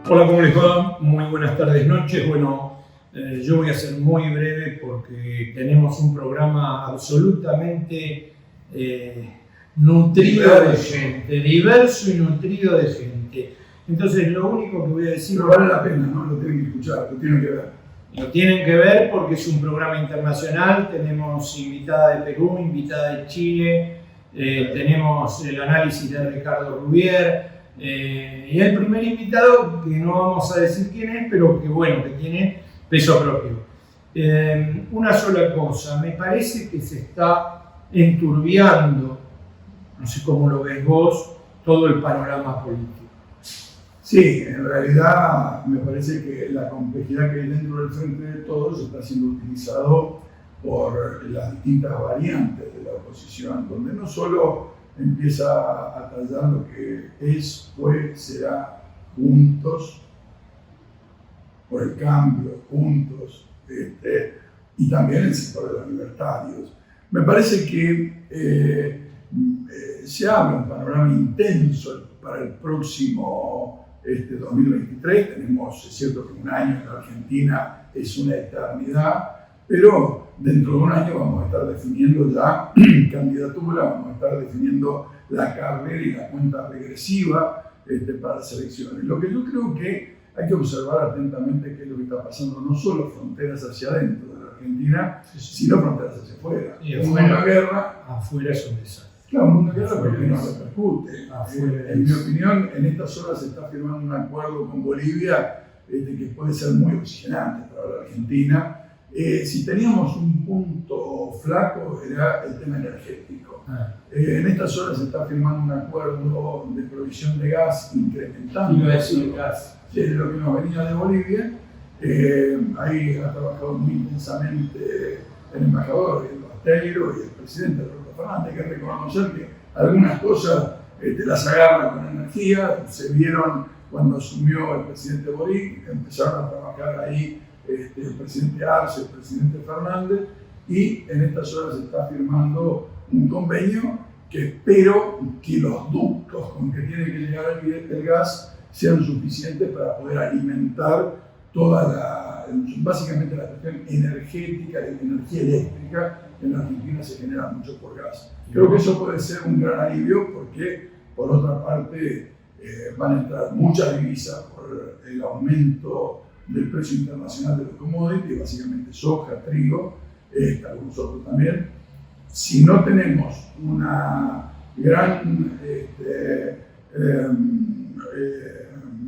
Hola, ¿cómo les va? Muy buenas tardes, noches. Bueno, yo voy a ser muy breve porque tenemos un programa absolutamente nutrido de gente, diverso y nutrido de gente. Entonces, lo único que voy a decir... Pero vale la pena, ¿no? Lo tienen que escuchar, lo tienen que ver. Lo tienen que ver porque es un programa internacional. Tenemos invitada de Perú, invitada de Chile, tenemos el análisis de Ricardo Rubier. Y el primer invitado, que no vamos a decir quién es, pero que bueno, que tiene peso propio. Una sola cosa, me parece que se está enturbiando, no sé cómo lo ves vos, todo el panorama político. Sí, en realidad me parece que la complejidad que hay dentro del Frente de Todos está siendo utilizado por las distintas variantes de la oposición, donde no solo empieza a tallar lo que es, fue, será juntos, por el cambio, juntos, y también el sector de los libertarios. Me parece que se abre un panorama intenso para el próximo 2023. Tenemos, es cierto que un año en la Argentina es una eternidad, pero dentro de un año vamos a estar definiendo ya candidatura, vamos a estar definiendo la carrera y la cuenta regresiva para las elecciones. Lo que yo creo que hay que observar atentamente qué es lo que está pasando, no solo fronteras hacia adentro de la Argentina, sino fronteras hacia afuera. Y una guerra, afuera es un desastre. Claro, un mundo de guerra porque no repercute. En mi opinión, en estas horas se está firmando un acuerdo con Bolivia que puede ser muy oxigenante para la Argentina. Si teníamos un punto flaco era el tema energético. En estas horas se está firmando un acuerdo de provisión de gas incrementando el gas. Lo que nos venía de Bolivia. Ahí ha trabajado muy intensamente el embajador, el Basteiro y el presidente Alberto Fernández. Hay que reconocer que algunas cosas las agarra con energía. Se vieron cuando asumió el presidente Boric, empezaron a trabajar ahí el presidente Arce, el presidente Fernández, y en estas horas se está firmando un convenio que espero que los ductos con que tiene que llegar el gas sean suficientes para poder alimentar básicamente la cuestión energética y energía eléctrica. En la Argentina se genera mucho por gas. Creo que eso puede ser un gran alivio porque, por otra parte, van a entrar muchas divisas por el aumento del precio internacional de los commodities, básicamente soja, trigo, algunos otros también. Si no tenemos una gran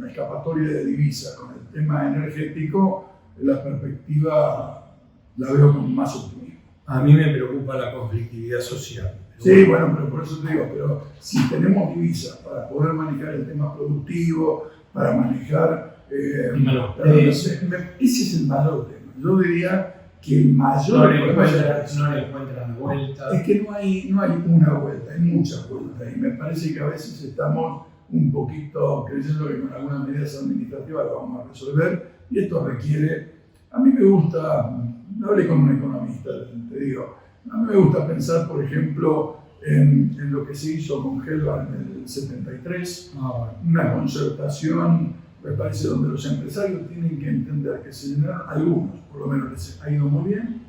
escapatoria de divisas con el tema energético, la perspectiva la veo con más optimismo. A mí me preocupa la conflictividad social. Sí, bueno, pero por eso te digo, pero si tenemos divisas para poder manejar el tema productivo, para manejar... ese es el mayor tema. Yo diría que el mayor... No le encuentran vuelta. Es que no hay una vuelta, hay muchas vueltas. Y me parece que a veces estamos un poquito creyendo que con algunas medidas administrativas lo vamos a resolver. Y esto requiere... A mí me gusta... Hablé con un economista, te digo. A mí me gusta pensar, por ejemplo, en lo que se hizo con Gelbach en el 73, una concertación, me parece, donde los empresarios tienen que entender que se llenaron, algunos, por lo menos les ha ido muy bien,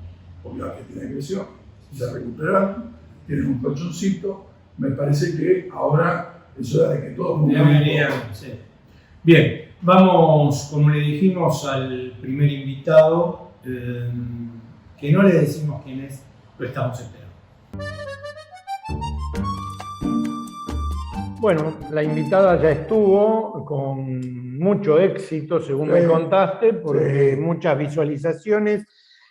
porque la Argentina creció, se recuperaron, tienen un colchoncito. Me parece que ahora es hora de que todos sí. Bien, vamos, como le dijimos al primer invitado, que no le decimos quién es, lo estamos esperando. Bueno, la invitada ya estuvo con mucho éxito, según me contaste, porque muchas visualizaciones.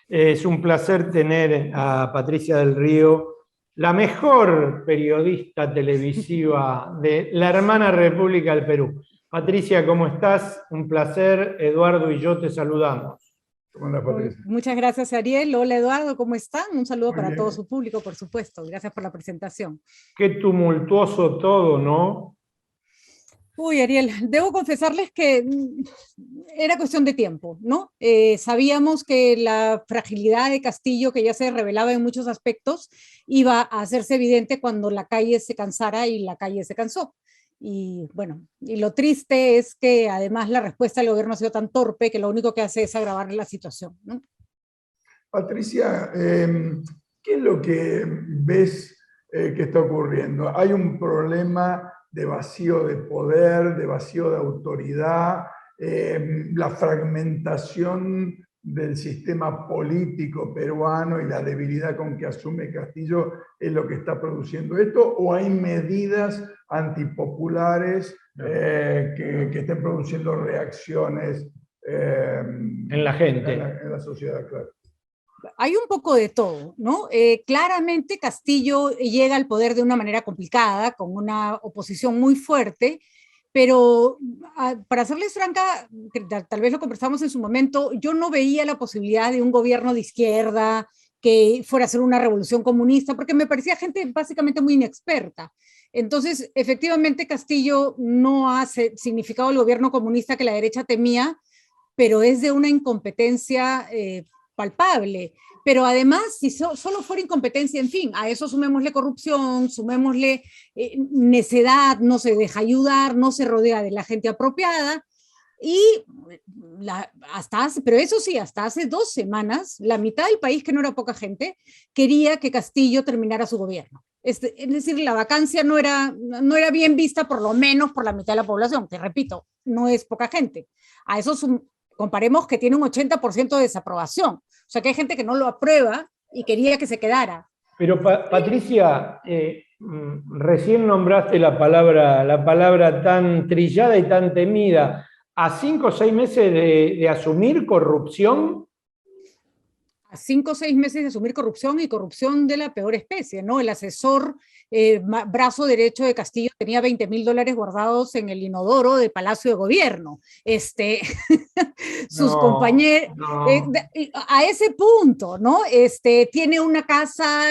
Es un placer tener a Patricia del Río, la mejor periodista televisiva de la hermana República del Perú. Patricia, ¿cómo estás? Un placer. Eduardo y yo te saludamos. Muchas gracias, Ariel. Hola, Eduardo, ¿cómo están? Un saludo para todo su público, por supuesto. Gracias por la presentación. Qué tumultuoso todo, ¿no? Uy, Ariel, debo confesarles que era cuestión de tiempo, ¿no? Sabíamos que la fragilidad de Castillo, que ya se revelaba en muchos aspectos, iba a hacerse evidente cuando la calle se cansara, y la calle se cansó. Y bueno, y lo triste es que además la respuesta del gobierno ha sido tan torpe que lo único que hace es agravar la situación, ¿no? Patricia, ¿qué es lo que ves que está ocurriendo? ¿Hay un problema de vacío de poder, de vacío de autoridad, la fragmentación del sistema político peruano y la debilidad con que asume Castillo es lo que está produciendo esto? ¿O hay medidas antipopulares que estén produciendo reacciones en la gente? En la sociedad, claro? Hay un poco de todo, ¿no? Claramente Castillo llega al poder de una manera complicada, con una oposición muy fuerte, pero para serles franca, tal vez lo conversamos en su momento, yo no veía la posibilidad de un gobierno de izquierda que fuera a hacer una revolución comunista, porque me parecía gente básicamente muy inexperta. Entonces, efectivamente, Castillo no ha significado el gobierno comunista que la derecha temía, pero es de una incompetencia palpable. Pero además, si solo fuera incompetencia, en fin, a eso sumémosle corrupción, sumémosle necedad, no se deja ayudar, no se rodea de la gente apropiada. Y pero eso sí, hasta hace 2 semanas, la mitad del país, que no era poca gente, quería que Castillo terminara su gobierno. Es decir, la vacancia no era bien vista, por lo menos por la mitad de la población, que repito, no es poca gente. A eso comparemos que tiene un 80% de desaprobación. O sea que hay gente que no lo aprueba y quería que se quedara. Pero Patricia, recién nombraste la palabra tan trillada y tan temida. ¿A 5 o 6 meses de asumir corrupción? A 5 o 6 meses de asumir corrupción, y corrupción de la peor especie, ¿no? El asesor brazo derecho de Castillo tenía $20,000 guardados en el inodoro del Palacio de Gobierno. Sus compañeros, a ese punto, ¿no? Tiene una casa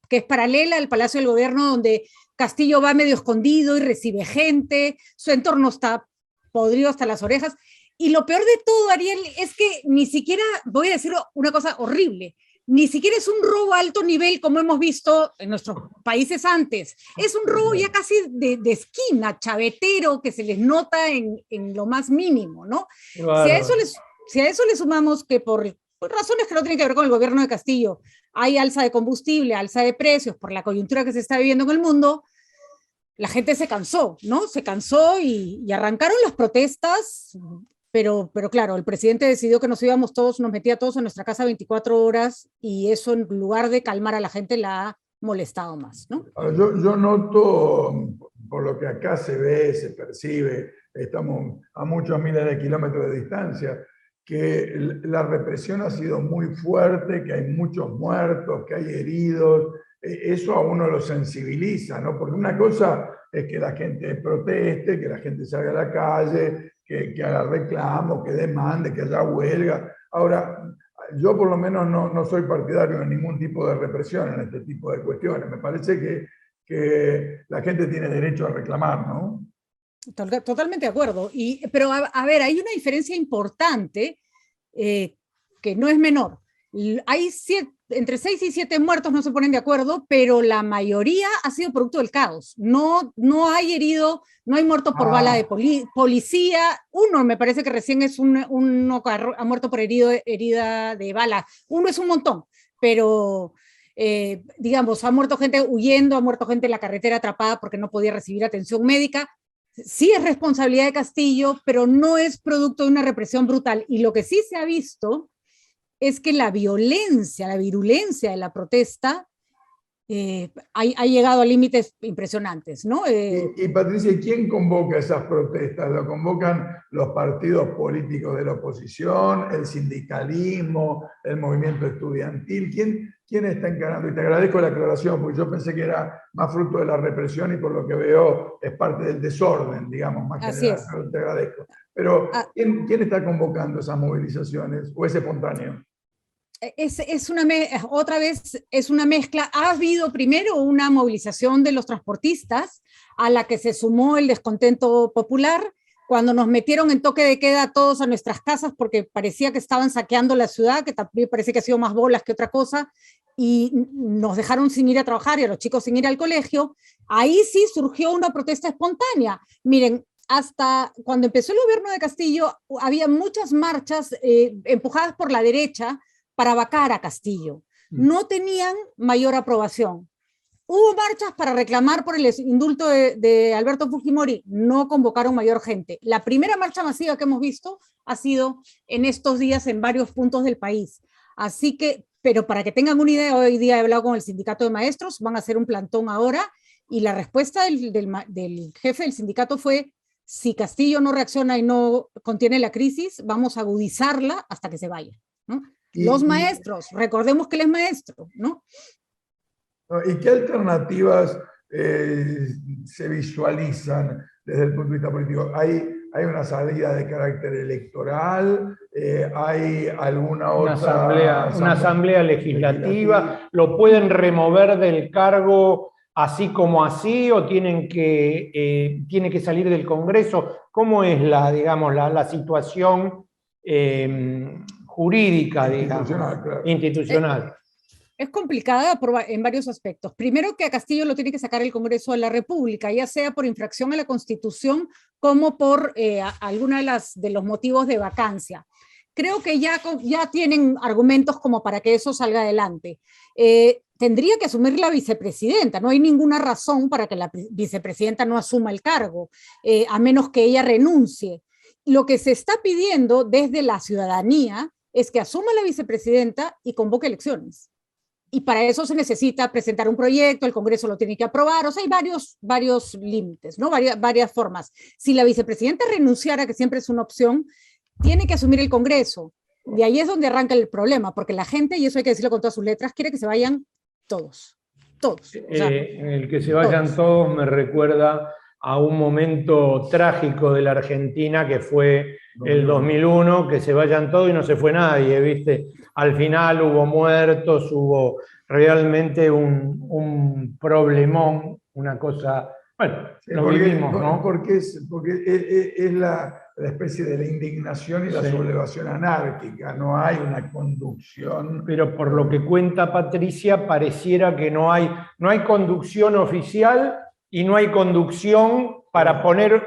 que es paralela al Palacio del Gobierno, donde Castillo va medio escondido y recibe gente, su entorno está podrido hasta las orejas. Y lo peor de todo, Ariel, es que ni siquiera, voy a decir una cosa horrible, ni siquiera es un robo a alto nivel como hemos visto en nuestros países antes. Es un robo ya casi de esquina, chavetero, que se les nota en lo más mínimo, ¿no? Claro. Si a eso le sumamos que por razones que no tienen que ver con el gobierno de Castillo, hay alza de combustible, alza de precios, por la coyuntura que se está viviendo en el mundo, la gente se cansó, ¿no? Se cansó y arrancaron las protestas. Pero claro, el presidente decidió que nos íbamos todos, nos metía todos en nuestra casa 24 horas, y eso, en lugar de calmar a la gente, la ha molestado más, ¿no? Yo noto, por lo que acá se ve, se percibe, estamos a muchos miles de kilómetros de distancia, que la represión ha sido muy fuerte, que hay muchos muertos, que hay heridos. Eso a uno lo sensibiliza, ¿no? Porque una cosa es que la gente proteste, que la gente salga a la calle, que haga reclamo, que demande, que haya huelga. Ahora, yo por lo menos no soy partidario de ningún tipo de represión en este tipo de cuestiones. Me parece que la gente tiene derecho a reclamar, ¿no? Totalmente de acuerdo. Pero a ver, hay una diferencia importante que no es menor. Hay entre 6 y 7 muertos, no se ponen de acuerdo, pero la mayoría ha sido producto del caos. No hay herido, no hay muertos por bala de policía. Uno me parece que recién es uno ha muerto por herida de bala. Uno es un montón, pero digamos, ha muerto gente huyendo, ha muerto gente en la carretera atrapada porque no podía recibir atención médica. Sí es responsabilidad de Castillo, pero no es producto de una represión brutal. Y lo que sí se ha visto es que la violencia, la virulencia de la protesta ha llegado a límites impresionantes, ¿no? Y Patricia, ¿quién convoca esas protestas? ¿Lo convocan los partidos políticos de la oposición, el sindicalismo, el movimiento estudiantil? ¿Quién está encarando? Y te agradezco la aclaración, porque yo pensé que era más fruto de la represión y por lo que veo es parte del desorden, digamos, más general. Así es. Te agradezco. Pero, ¿quién está convocando esas movilizaciones o es espontáneo? Otra vez es una mezcla. Ha habido primero una movilización de los transportistas, a la que se sumó el descontento popular. Cuando nos metieron en toque de queda todos a nuestras casas porque parecía que estaban saqueando la ciudad, que también parece que ha sido más bolas que otra cosa, y nos dejaron sin ir a trabajar y a los chicos sin ir al colegio, ahí sí surgió una protesta espontánea. Miren, hasta cuando empezó el gobierno de Castillo, había muchas marchas empujadas por la derecha para vacar a Castillo. No tenían mayor aprobación. Hubo marchas para reclamar por el indulto de Alberto Fujimori, no convocaron mayor gente. La primera marcha masiva que hemos visto ha sido en estos días en varios puntos del país. Así que, pero para que tengan una idea, hoy día he hablado con el sindicato de maestros, van a hacer un plantón ahora, y la respuesta del jefe del sindicato fue: si Castillo no reacciona y no contiene la crisis, vamos a agudizarla hasta que se vaya, ¿no? Los maestros, recordemos que él es maestro, ¿no? ¿Y qué alternativas se visualizan desde el punto de vista político? ¿Hay una salida de carácter electoral? ¿Hay alguna otra? Una asamblea legislativa. ¿Lo pueden remover del cargo así como así o tiene que salir del Congreso? ¿Cómo es la situación jurídica, digamos, claro, institucional? Es complicada en varios aspectos. Primero, que a Castillo lo tiene que sacar el Congreso de la República, ya sea por infracción a la Constitución como por alguna de los motivos de vacancia. Creo que ya tienen argumentos como para que eso salga adelante. Tendría que asumir la vicepresidenta. No hay ninguna razón para que la vicepresidenta no asuma el cargo, a menos que ella renuncie. Lo que se está pidiendo desde la ciudadanía es que asuma la vicepresidenta y convoque elecciones. Y para eso se necesita presentar un proyecto, el Congreso lo tiene que aprobar, o sea, hay varios límites, ¿no? Varias formas. Si la vicepresidenta renunciara, que siempre es una opción, tiene que asumir el Congreso. Y ahí es donde arranca el problema, porque la gente, y eso hay que decirlo con todas sus letras, quiere que se vayan todos. O sea, el que se vayan todos me recuerda a un momento trágico de la Argentina que fue el 2001, que se vayan todos y no se fue nadie, ¿viste? Al final hubo muertos, hubo realmente un problemón, una cosa, bueno, lo vivimos, ¿no? Porque es la especie de la indignación y la sublevación anárquica, no hay una conducción. Pero por lo que cuenta Patricia, pareciera que no hay conducción oficial y no hay conducción para poner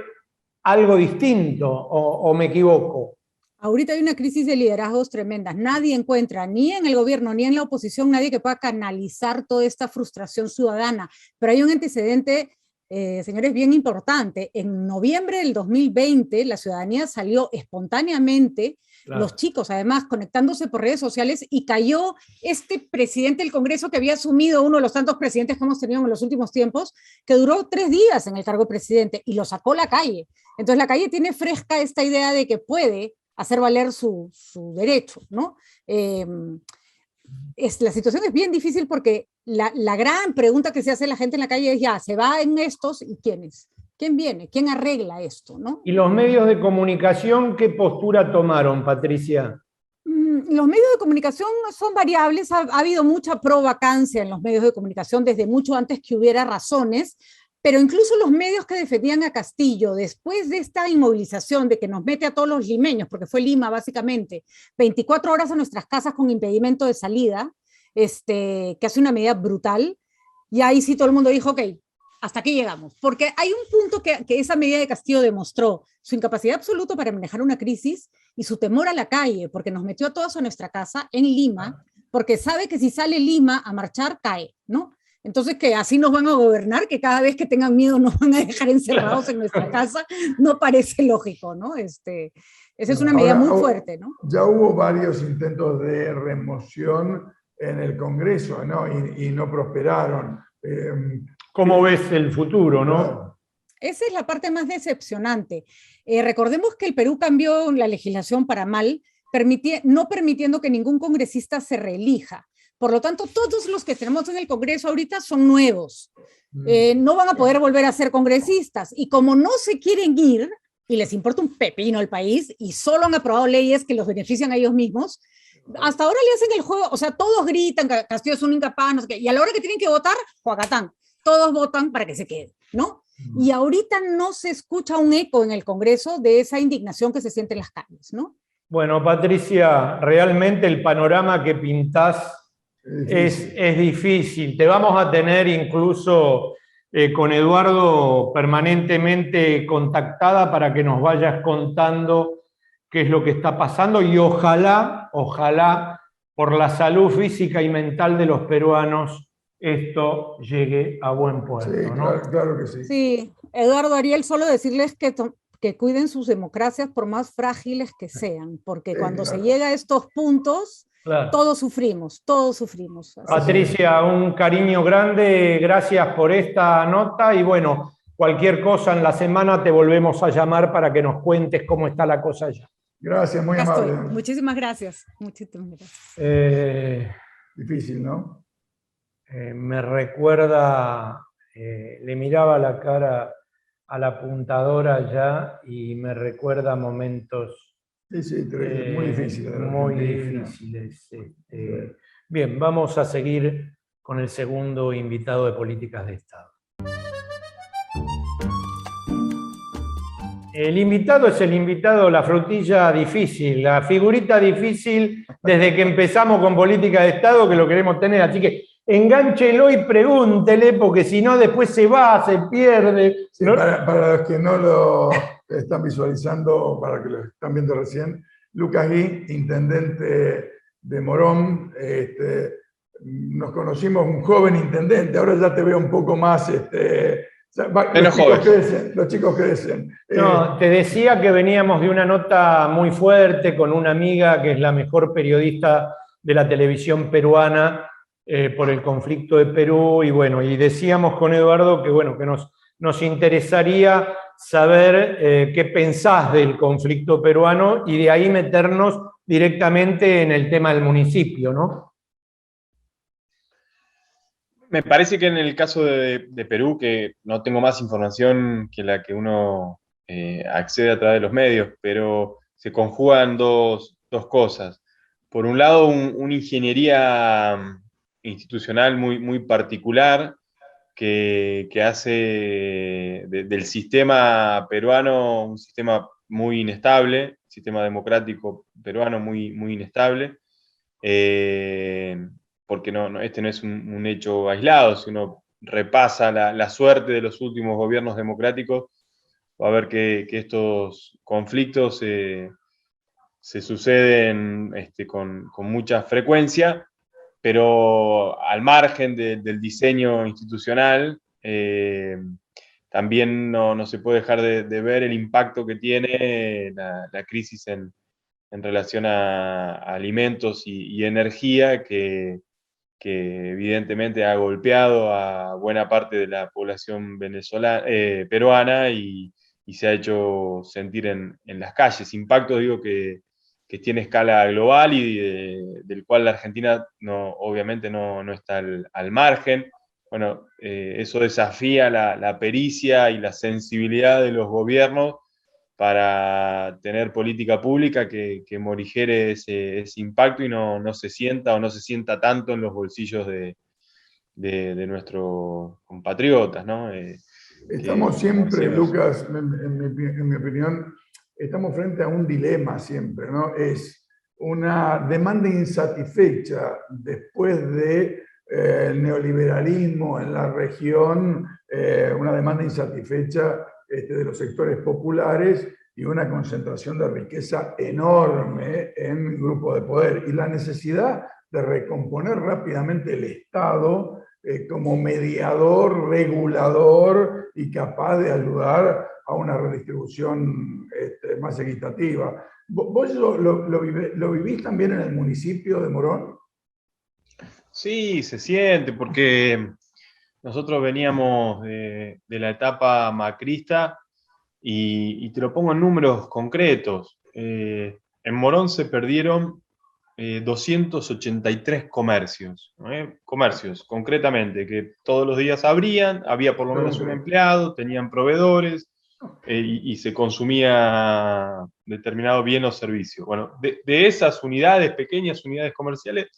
algo distinto, o me equivoco. Ahorita hay una crisis de liderazgos tremendas. Nadie encuentra, ni en el gobierno, ni en la oposición, nadie que pueda canalizar toda esta frustración ciudadana. Pero hay un antecedente, señores, bien importante. En noviembre del 2020, la ciudadanía salió espontáneamente, claro, los chicos, además, conectándose por redes sociales, y cayó este presidente del Congreso que había asumido uno de los tantos presidentes que hemos tenido en los últimos tiempos, que duró 3 días en el cargo de presidente, y lo sacó a la calle. Entonces la calle tiene fresca esta idea de que puede hacer valer su derecho, ¿no? La situación es bien difícil porque la gran pregunta que se hace la gente en la calle es: ya, ¿se va en estos? ¿Y quiénes? ¿Quién viene? ¿Quién arregla esto? ¿No? ¿Y los medios de comunicación qué postura tomaron, Patricia? Los medios de comunicación son variables. Ha habido mucha pro-vacancia en los medios de comunicación desde mucho antes que hubiera razones. Pero incluso los medios que defendían a Castillo, después de esta inmovilización de que nos mete a todos los limeños, porque fue Lima básicamente, 24 horas a nuestras casas con impedimento de salida, que hace una medida brutal, y ahí sí todo el mundo dijo: ok, hasta aquí llegamos. Porque hay un punto que esa medida de Castillo demostró: su incapacidad absoluta para manejar una crisis y su temor a la calle, porque nos metió a todos a nuestra casa en Lima, porque sabe que si sale Lima a marchar, cae, ¿no? Entonces, que así nos van a gobernar, que cada vez que tengan miedo nos van a dejar encerrados en nuestra casa, no parece lógico, ¿no? Esa es una medida muy fuerte, ¿no? Ya hubo varios intentos de remoción en el Congreso, ¿no? Y no prosperaron. ¿Cómo ves el futuro, no? Esa es la parte más decepcionante. Recordemos que el Perú cambió la legislación para mal, no permitiendo que ningún congresista se reelija. Por lo tanto, todos los que tenemos en el Congreso ahorita son nuevos. No van a poder volver a ser congresistas. Y como no se quieren ir, y les importa un pepino el país, y solo han aprobado leyes que los benefician a ellos mismos, hasta ahora le hacen el juego. O sea, todos gritan que Castillo es un incapaz, no sé qué, y a la hora que tienen que votar, Juacatán, todos votan para que se quede, ¿no? Y ahorita no se escucha un eco en el Congreso de esa indignación que se siente en las calles, ¿no? Bueno, Patricia, realmente el panorama que pintás Es difícil. Te vamos a tener incluso con Eduardo permanentemente contactada para que nos vayas contando qué es lo que está pasando y ojalá por la salud física y mental de los peruanos esto llegue a buen puerto, sí, ¿no? Claro que sí. Sí, Eduardo, Ariel, solo decirles que cuiden sus democracias por más frágiles que sean, porque cuando se llega a estos puntos, claro, todos sufrimos. Así. Patricia, un cariño grande, gracias por esta nota y bueno, cualquier cosa en la semana te volvemos a llamar para que nos cuentes cómo está la cosa allá. Gracias, muy amable. Muchísimas gracias. Muchísimas gracias. Difícil, ¿no? Me recuerda, le miraba la cara a la apuntadora ya y me recuerda momentos muy difíciles. Muy difíciles. Bien, vamos a seguir con el segundo invitado de Políticas de Estado. El invitado es el invitado, la frutilla difícil, la figurita difícil desde que empezamos con Política de Estado, que lo queremos tener. Así que engánchelo y pregúntele, porque si no después se va, se pierde. Sí, ¿No? para los que no lo están visualizando, para que lo están viendo recién, Lucas Gui, intendente de Morón, nos conocimos un joven intendente, ahora ya te veo un poco más... los chicos crecen. No, te decía que veníamos de una nota muy fuerte con una amiga que es la mejor periodista de la televisión peruana por el conflicto de Perú, y bueno, y decíamos con Eduardo que bueno, que nos interesaría saber qué pensás del conflicto peruano y de ahí meternos directamente en el tema del municipio, ¿no? Me parece que en el caso de Perú, que no tengo más información que la que uno accede a través de los medios, pero se conjugan dos cosas. Por un lado, una ingeniería institucional muy particular que hace del sistema peruano un sistema muy inestable, sistema democrático peruano muy inestable. Porque este no es un hecho aislado. Si uno repasa la suerte de los últimos gobiernos democráticos, va a ver que estos conflictos se suceden con mucha frecuencia, pero al margen del diseño institucional, también no se puede dejar de ver el impacto que tiene la crisis en relación a alimentos y energía que evidentemente ha golpeado a buena parte de la población peruana y se ha hecho sentir en las calles. Impacto, digo, que tiene escala global y del cual la Argentina obviamente no está al margen. Bueno, eso desafía la pericia y la sensibilidad de los gobiernos para tener política pública que morigere ese impacto y no se sienta o no se sienta tanto en los bolsillos de nuestros compatriotas, ¿no? Estamos siempre, Lucas, en mi opinión, estamos frente a un dilema siempre, ¿no? Es una demanda insatisfecha después de el neoliberalismo en la región, una demanda insatisfecha de los sectores populares y una concentración de riqueza enorme en grupos de poder. Y la necesidad de recomponer rápidamente el Estado como mediador, regulador y capaz de ayudar a una redistribución más equitativa. ¿Vos lo vivís también en el municipio de Morón? Sí, se siente, porque nosotros veníamos de la etapa macrista y te lo pongo en números concretos. En Morón se perdieron 283 comercios, comercios concretamente, que todos los días abrían, había por lo menos un empleado, tenían proveedores y se consumía determinado bien o servicio. Bueno, de esas unidades, pequeñas unidades comerciales,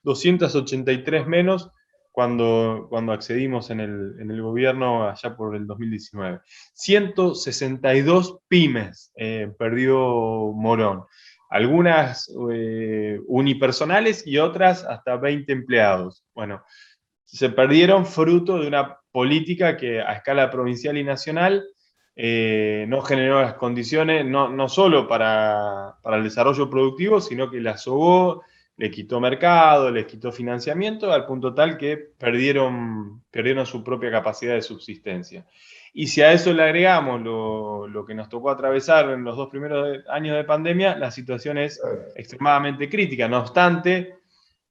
283 menos cuando accedimos en el gobierno allá por el 2019. 162 pymes perdió Morón. algunas unipersonales y otras hasta 20 empleados. Bueno, se perdieron fruto de una política que a escala provincial y nacional no generó las condiciones, no solo para el desarrollo productivo, sino que la ahogó, le quitó mercado, les quitó financiamiento, al punto tal que perdieron su propia capacidad de subsistencia. Y si a eso le agregamos lo que nos tocó atravesar en los 2 primeros años de pandemia, la situación es extremadamente crítica. No obstante,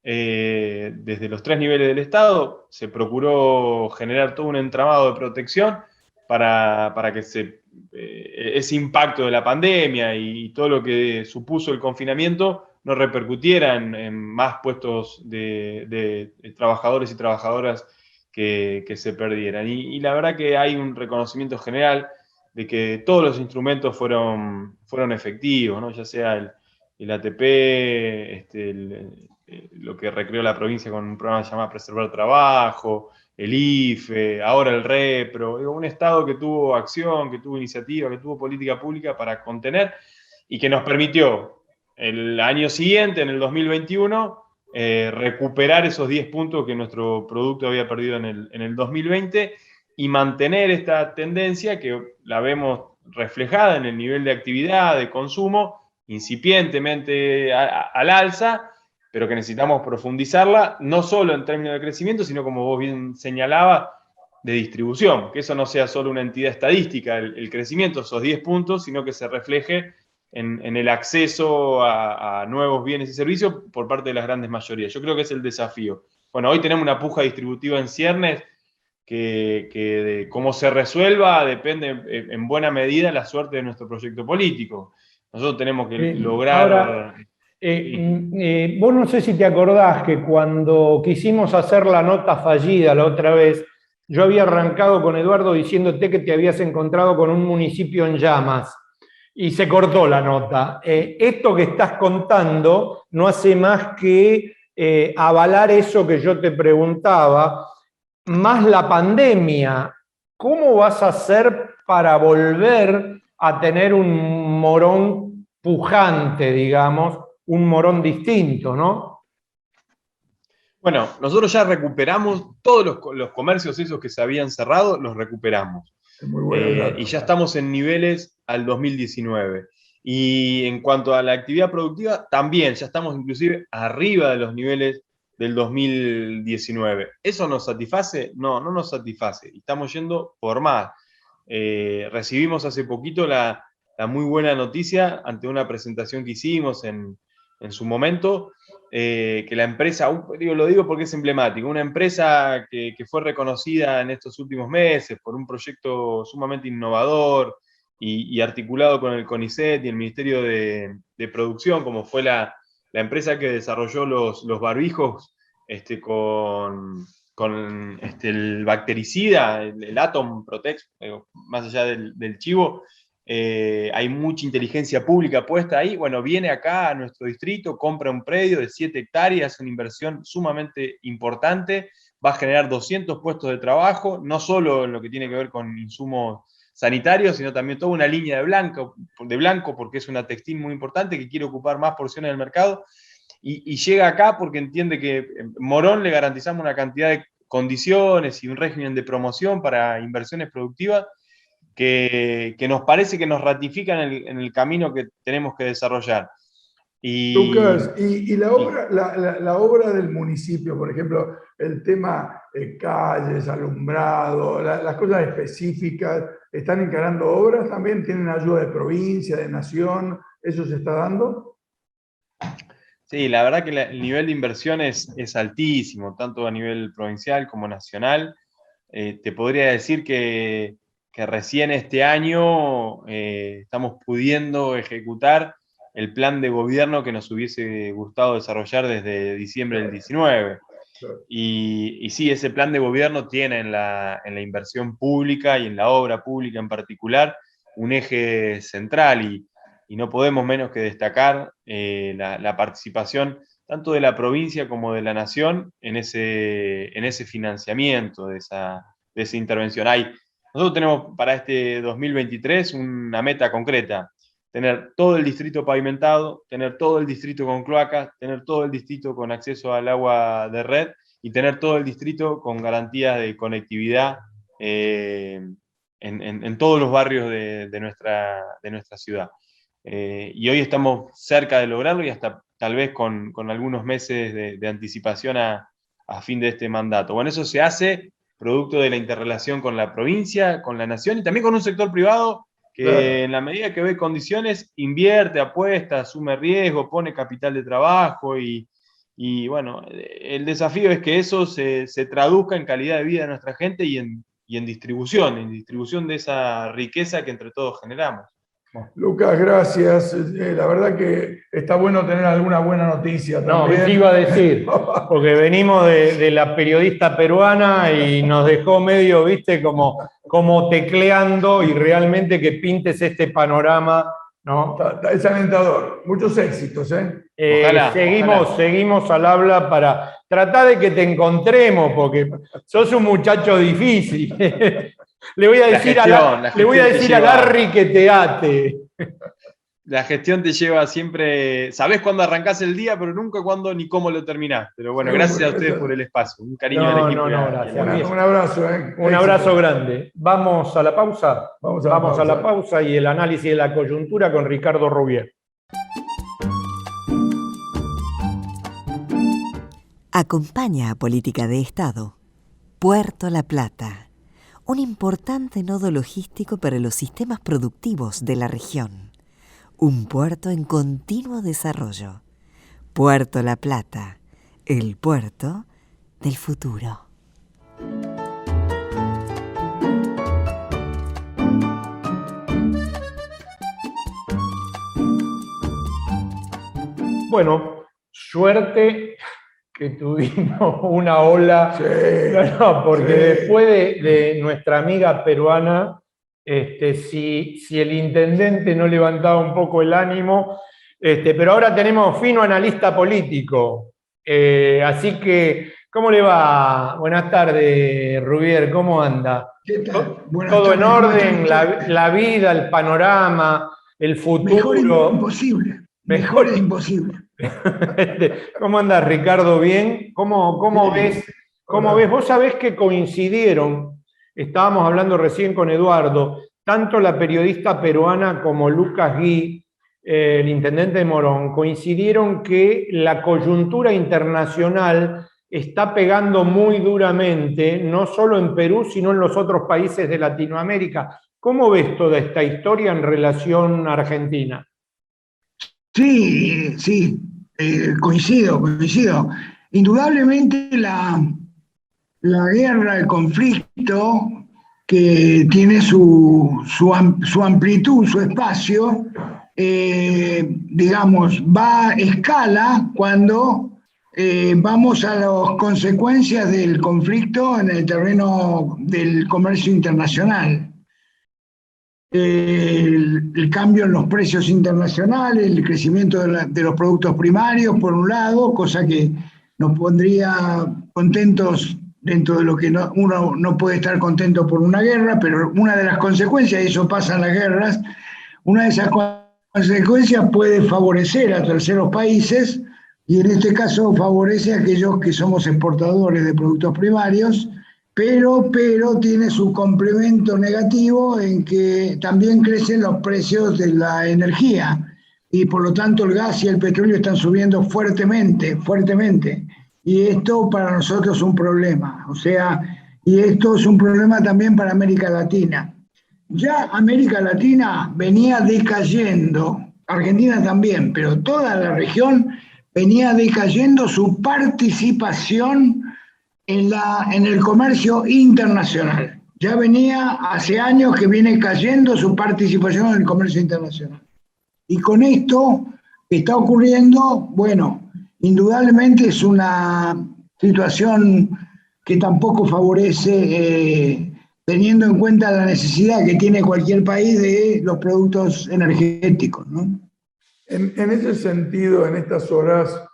desde los 3 niveles del Estado se procuró generar todo un entramado de protección para que ese impacto de la pandemia y todo lo que supuso el confinamiento no repercutiera en más puestos de trabajadores y trabajadoras que se perdieran. Y la verdad que hay un reconocimiento general de que todos los instrumentos fueron efectivos, ¿no? Ya sea el ATP, lo que recreó la provincia con un programa llamado Preservar Trabajo, el IFE, ahora el REPRO, un Estado que tuvo acción, que tuvo iniciativa, que tuvo política pública para contener y que nos permitió el año siguiente, en el 2021, recuperar esos 10 puntos que nuestro producto había perdido en el 2020 y mantener esta tendencia que la vemos reflejada en el nivel de actividad, de consumo, incipientemente al alza, pero que necesitamos profundizarla, no solo en términos de crecimiento, sino, como vos bien señalabas, de distribución, que eso no sea solo una entidad estadística, el crecimiento, esos 10 puntos, sino que se refleje en el acceso a nuevos bienes y servicios por parte de las grandes mayorías. Yo creo que es el desafío. Bueno, hoy tenemos una puja distributiva en ciernes que de cómo se resuelva depende en buena medida la suerte de nuestro proyecto político. Nosotros tenemos que lograr... Ahora, vos no sé si te acordás que cuando quisimos hacer la nota fallida la otra vez, yo había arrancado con Eduardo diciéndote que te habías encontrado con un municipio en llamas y se cortó la nota. Esto que estás contando no hace más que avalar eso que yo te preguntaba, más la pandemia. ¿Cómo vas a hacer para volver a tener un Morón pujante, digamos, un Morón distinto, ¿no? Bueno, nosotros ya recuperamos todos los comercios esos que se habían cerrado, los recuperamos. Muy bueno, y ya estamos en niveles al 2019. Y en cuanto a la actividad productiva, también ya estamos inclusive arriba de los niveles del 2019. ¿Eso nos satisface? No, no nos satisface. Estamos yendo por más. Recibimos hace poquito la muy buena noticia ante una presentación que hicimos en su momento, que la empresa, lo digo porque es emblemático, una empresa que fue reconocida en estos últimos meses por un proyecto sumamente innovador y articulado con el CONICET y el Ministerio de Producción, como fue la empresa que desarrolló los barbijos con el bactericida, el Atom Protect, más allá del chivo. Hay mucha inteligencia pública puesta ahí. Bueno, viene acá a nuestro distrito, compra un predio de 7 hectáreas, una inversión sumamente importante, va a generar 200 puestos de trabajo, no solo en lo que tiene que ver con insumos sanitarios, sino también toda una línea de blanco, porque es una textil muy importante que quiere ocupar más porciones del mercado, y llega acá porque entiende que en Morón le garantizamos una cantidad de condiciones y un régimen de promoción para inversiones productivas que nos parece que nos ratifican en el camino que tenemos que desarrollar. Lucas, y la obra del municipio, por ejemplo, el tema calles, alumbrado, las cosas específicas, ¿están encarando obras también? ¿Tienen ayuda de provincia, de nación? ¿Eso se está dando? Sí, la verdad que el nivel de inversión es altísimo, tanto a nivel provincial como nacional. Te podría decir que recién este año estamos pudiendo ejecutar el plan de gobierno que nos hubiese gustado desarrollar desde diciembre del 19. Y sí, ese plan de gobierno tiene en la inversión pública y en la obra pública en particular un eje central, y no podemos menos que destacar la participación tanto de la provincia como de la nación en ese financiamiento de esa intervención. Nosotros tenemos para este 2023 una meta concreta. tener todo el distrito pavimentado, tener todo el distrito con cloacas, tener todo el distrito con acceso al agua de red y tener todo el distrito con garantías de conectividad en todos los barrios de nuestra ciudad. Y hoy estamos cerca de lograrlo y hasta tal vez con algunos meses de anticipación a fin de este mandato. Bueno, eso se hace producto de la interrelación con la provincia, con la nación y también con un sector privado que claro, en la medida que ve condiciones invierte, apuesta, asume riesgo, pone capital de trabajo y bueno, el desafío es que eso se traduzca en calidad de vida de nuestra gente y en distribución de esa riqueza que entre todos generamos. Lucas, gracias. La verdad que está bueno tener alguna buena noticia también. No, te iba a decir, porque venimos de la periodista peruana y nos dejó medio, viste, como tecleando y realmente que pintes este panorama, ¿no? Es alentador. Muchos éxitos, ¿eh? Ojalá, seguimos al habla para tratar de que te encontremos, porque sos un muchacho difícil. Le voy a decir a Larry que te ate. La gestión te lleva siempre, sabés cuándo arrancás el día, pero nunca cuándo ni cómo lo terminás. Pero bueno, gracias a ustedes por el espacio. Un cariño al equipo. Gracias. Un abrazo. Un abrazo grande. Vamos a la pausa. Vamos a la pausa y el análisis de la coyuntura con Ricardo Rubier. Acompaña a Política de Estado Puerto La Plata, un importante nodo logístico para los sistemas productivos de la región. Un puerto en continuo desarrollo. Puerto La Plata, el puerto del futuro. Bueno, suerte que tuvimos una ola, porque después de nuestra amiga peruana, si el intendente no levantaba un poco el ánimo, pero ahora tenemos fino analista político, así que, ¿cómo le va? Buenas tardes, Rubier, ¿cómo anda? ¿Qué tal? ¿Todo en orden? La vida, el panorama, el futuro. Mejor imposible. Mejor es imposible. ¿Cómo andas, Ricardo? ¿Bien? ¿Cómo ves? Vos sabés que coincidieron, estábamos hablando recién con Eduardo, tanto la periodista peruana como Lucas Gui, el intendente de Morón, coincidieron que la coyuntura internacional está pegando muy duramente, no solo en Perú, sino en los otros países de Latinoamérica. ¿Cómo ves toda esta historia en relación a Argentina? Sí, coincido. Indudablemente la guerra, el conflicto, que tiene su amplitud, su espacio, va a escala cuando vamos a las consecuencias del conflicto en el terreno del comercio internacional. El cambio en los precios internacionales, el crecimiento de los productos primarios, por un lado, cosa que nos pondría contentos dentro de lo que uno no puede estar contento por una guerra, pero una de las consecuencias, y eso pasa en las guerras, una de esas consecuencias puede favorecer a terceros países, y en este caso favorece a aquellos que somos exportadores de productos primarios, pero tiene su complemento negativo en que también crecen los precios de la energía y por lo tanto el gas y el petróleo están subiendo fuertemente. Y esto para nosotros es un problema. Y esto es un problema también para América Latina. Ya América Latina venía decayendo, Argentina también, pero toda la región venía decayendo su participación en el comercio internacional. Ya venía hace años que viene cayendo su participación en el comercio internacional. Y con esto que está ocurriendo, bueno, indudablemente es una situación que tampoco favorece, teniendo en cuenta la necesidad que tiene cualquier país de los productos energéticos, ¿no? En ese sentido, en estas horas,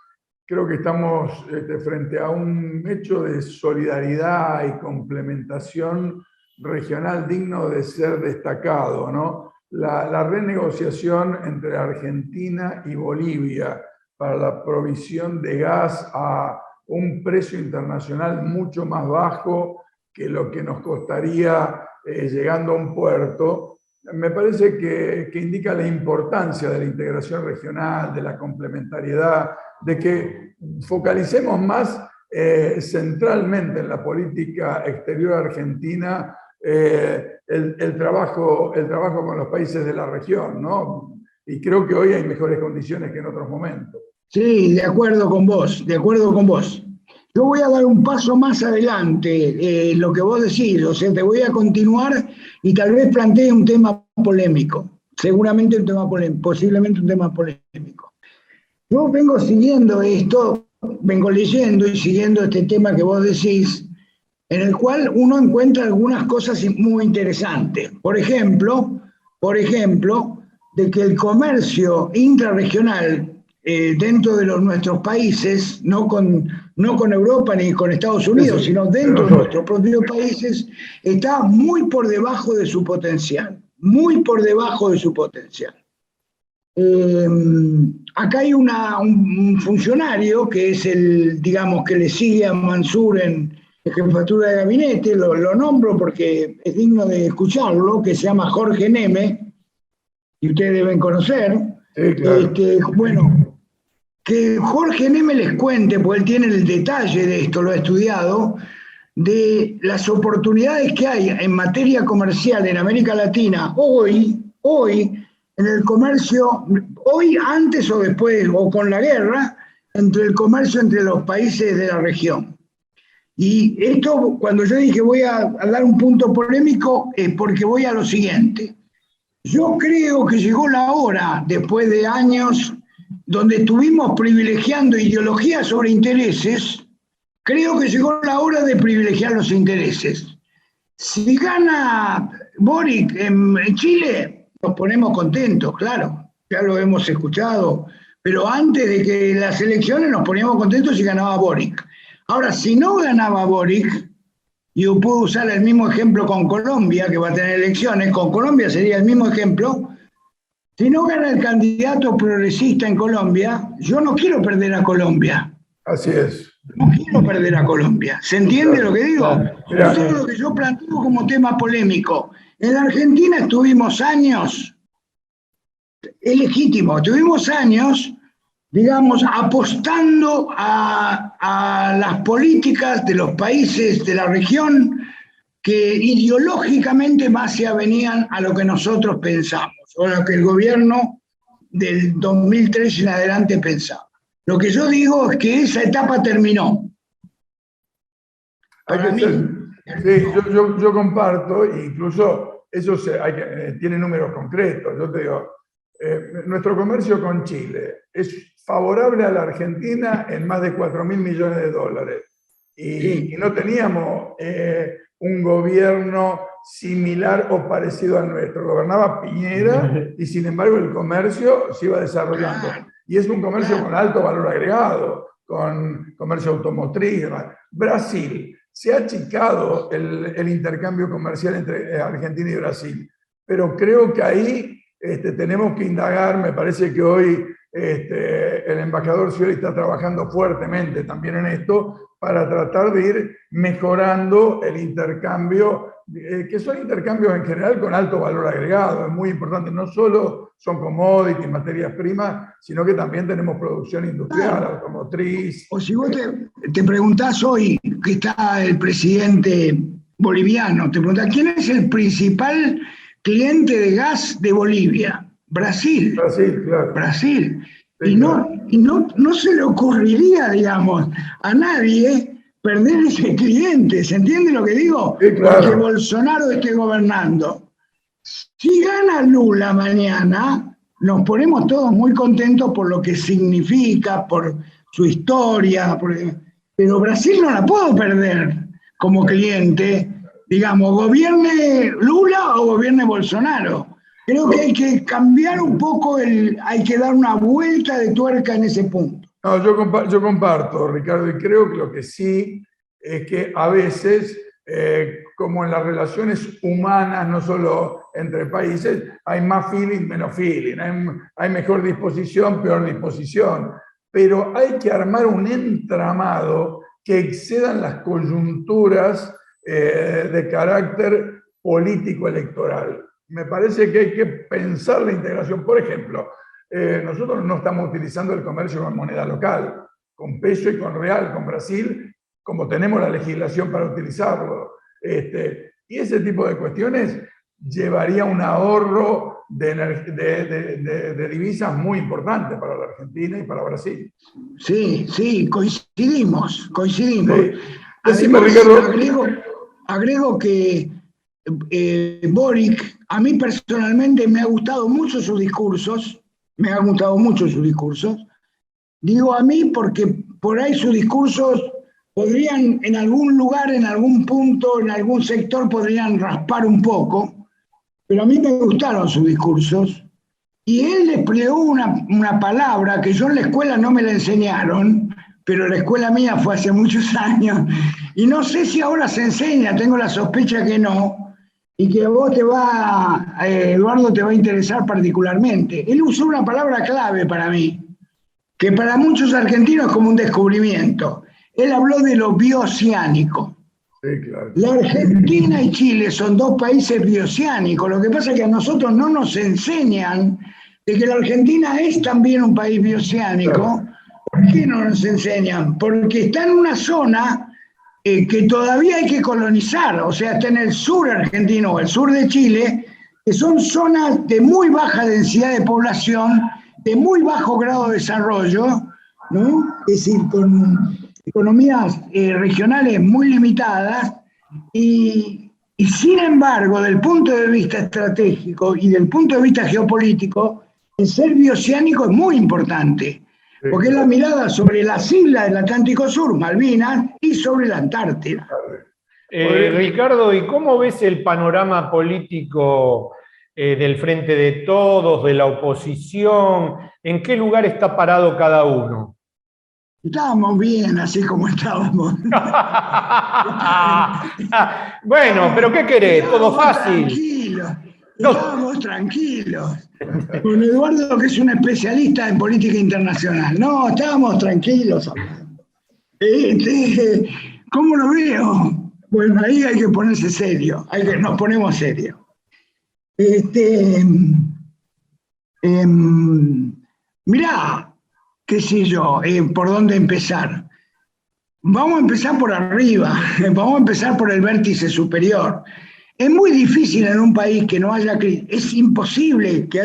creo que estamos frente a un hecho de solidaridad y complementación regional digno de ser destacado, ¿no? la renegociación entre Argentina y Bolivia para la provisión de gas a un precio internacional mucho más bajo que lo que nos costaría llegando a un puerto, me parece que indica la importancia de la integración regional, de la complementariedad, de que focalicemos más centralmente en la política exterior argentina el trabajo con los países de la región, ¿no? Y creo que hoy hay mejores condiciones que en otros momentos. Sí, de acuerdo con vos, de acuerdo con vos. Yo voy a dar un paso más adelante, lo que vos decís, o sea, te voy a continuar y tal vez plantee un tema polémico, seguramente un tema polémico, posiblemente un tema polémico. Yo vengo siguiendo esto, vengo leyendo y siguiendo este tema que vos decís, en el cual uno encuentra algunas cosas muy interesantes. Por ejemplo, de que el comercio intrarregional dentro de nuestros países, no con Europa ni con Estados Unidos, sino dentro de nuestros propios países, está muy por debajo de su potencial, muy por debajo de su potencial. Acá hay un funcionario que es digamos, que le sigue a Mansur en jefatura de gabinete, lo nombro porque es digno de escucharlo, que se llama Jorge Neme, y ustedes deben conocer. Sí, claro. Bueno, que Jorge Neme les cuente, porque él tiene el detalle de esto, lo ha estudiado, de las oportunidades que hay en materia comercial en América Latina hoy, en el comercio, hoy, antes o después, o con la guerra, entre el comercio entre los países de la región. Y esto, cuando yo dije voy a dar un punto polémico, es porque voy a lo siguiente. Yo creo que llegó la hora, después de años donde estuvimos privilegiando ideologías sobre intereses, creo que llegó la hora de privilegiar los intereses. Si gana Boric en Chile, nos ponemos contentos, claro, ya lo hemos escuchado, pero antes de que las elecciones nos poníamos contentos si ganaba Boric. Ahora, si no ganaba Boric, yo puedo usar el mismo ejemplo con Colombia, que va a tener elecciones, con Colombia sería el mismo ejemplo. Si no gana el candidato progresista en Colombia, yo no quiero perder a Colombia. Así es. No quiero perder a Colombia. ¿Se entiende lo que digo? Eso es lo que yo planteo como tema polémico. En la Argentina estuvimos años, es legítimo, estuvimos años, digamos, apostando a las políticas de los países de la región que ideológicamente más se avenían a lo que nosotros pensamos, o lo que el gobierno del 2003 en adelante pensaba. Lo que yo digo es que esa etapa terminó. Para mí. Sí, yo comparto, incluso eso tiene números concretos. Yo te digo, nuestro comercio con Chile es favorable a la Argentina en más de 4.000 millones de dólares. Y no teníamos un gobierno similar o parecido al nuestro. Gobernaba Piñera y sin embargo el comercio se iba desarrollando. Y es un comercio con alto valor agregado, con comercio automotriz. Brasil, se ha achicado el intercambio comercial entre Argentina y Brasil, pero creo que ahí tenemos que indagar. Me parece que hoy el embajador Scioli está trabajando fuertemente también en esto para tratar de ir mejorando el intercambio, que son intercambios en general con alto valor agregado. Es muy importante, no solo son commodities, materias primas, sino que también tenemos producción industrial, automotriz. O si vos te preguntás hoy, que está el presidente boliviano, te preguntás, ¿quién es el principal cliente de gas de Bolivia? Brasil. Brasil, claro. Brasil. Sí, Y no se le ocurriría, digamos, a nadie perder ese cliente. ¿Se entiende lo que digo? Sí, claro. Porque Bolsonaro esté gobernando. Si gana Lula mañana, nos ponemos todos muy contentos por lo que significa, por su historia, pero Brasil no la puedo perder como cliente, digamos, gobierne Lula o gobierne Bolsonaro. Creo que hay que cambiar un poco, hay que dar una vuelta de tuerca en ese punto. No, yo comparto, Ricardo, y creo que lo que sí es que a veces, como en las relaciones humanas, no solo entre países, hay más feeling, menos feeling, hay mejor disposición, peor disposición, pero hay que armar un entramado que excedan las coyunturas de carácter político-electoral. Me parece que hay que pensar la integración. Por ejemplo, nosotros no estamos utilizando el comercio con moneda local, con peso y con real, con Brasil, como tenemos la legislación para utilizarlo. Y ese tipo de cuestiones llevaría un ahorro de divisas muy importante para la Argentina y para Brasil. Sí, coincidimos. Sí. Decime, Ricardo. Agrego que Boric, a mí personalmente me ha gustado mucho sus discursos, Digo a mí porque por ahí sus discursos podrían en algún lugar, en algún punto, en algún sector podrían raspar un poco, pero a mí me gustaron sus discursos y él desplegó una palabra que yo en la escuela no me la enseñaron, pero la escuela mía fue hace muchos años y no sé si ahora se enseña, tengo la sospecha que no, y que a vos Eduardo, te va a interesar particularmente. Él usó una palabra clave para mí, que para muchos argentinos es como un descubrimiento. Él habló de lo bioceánico. Sí, claro. La Argentina y Chile son dos países bioceánicos. Lo que pasa es que a nosotros no nos enseñan de que la Argentina es también un país bioceánico. Claro. ¿Por qué no nos enseñan? Porque está en una zona que todavía hay que colonizar. O sea, está en el sur argentino o el sur de Chile, que son zonas de muy baja densidad de población, de muy bajo grado de desarrollo, ¿no? Es decir, con economías regionales muy limitadas y sin embargo, del punto de vista estratégico y del punto de vista geopolítico, el ser bioceánico es muy importante, porque es la mirada sobre las islas del Atlántico Sur, Malvinas, y sobre la Antártida. Ricardo, ¿y cómo ves el panorama político del Frente de Todos, de la oposición? ¿En qué lugar está parado cada uno? Estábamos bien, así como estábamos. Bueno, pero ¿qué querés? ¿Todo fácil? Estábamos tranquilos. Con Eduardo, que es un especialista en política internacional. No, estábamos tranquilos hablando. ¿Cómo lo veo? Bueno, ahí hay que ponerse serio. Nos ponemos serios. Mirá, qué sé yo, por dónde empezar. Vamos a empezar por arriba, vamos a empezar por el vértice superior. Es muy difícil en un país que no haya crisis, es imposible que